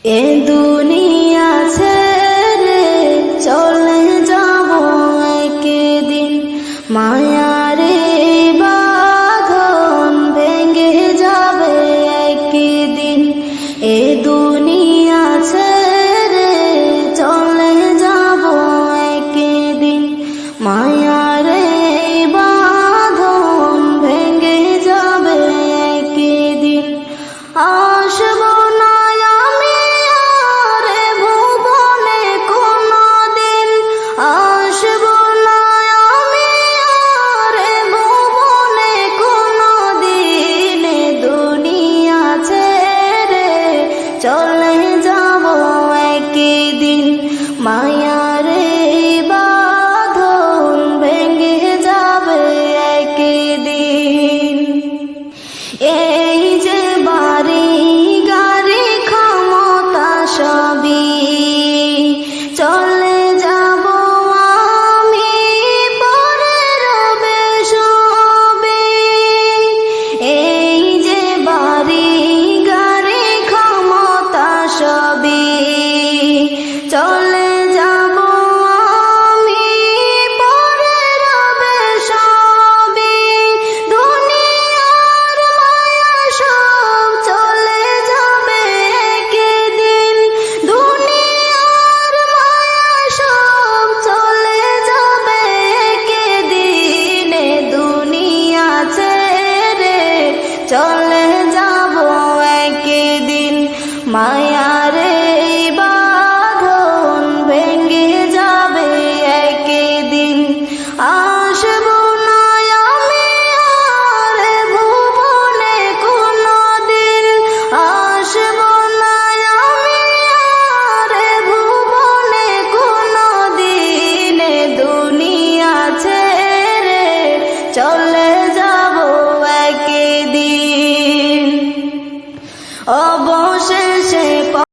এ দুনিয়া ছেড়ে চলে যাব একদিন, মায়ারে বাঁধন ভেঙে যাবে একদিন। এ দুনিয়া ছেড়ে চলে যাব একদিন, মায়ারে বাঁধন ভেঙে যাবে একদিন। আসব না আমি আর ভুবনে কোনদিন, আসব না আমি আর ভুবনে কোনদিন। দুনিয়া ছেড়ে চলে যাব একদিন, মায়ারে বাঁধন ভেঙে যাবে একদিন। এই যে বাড়ি গাড়ি ক্ষমতা সবই চলে যাব আমি, পরে রবে সবে। এই যে বাড়ি গাড়ি ক্ষমতা সবই চলে যাব আমি, পরে রবে সবে। দুনিয়ার মায়া সব চলে যাবে একদিন, দুনিয়ার মায়া সব চলে যাবে একদিন। দুনিয়া ছেড়ে চলে যাব একদিন, মায়ারে বাঁধন ভেঙে যাবে একদিন। আসব না আমি আর ভুবনে কোনদিন, আসব না আমি আর ভুবনে কোনদিন। দুনিয়া ছেড়ে চলে যাব একদিন।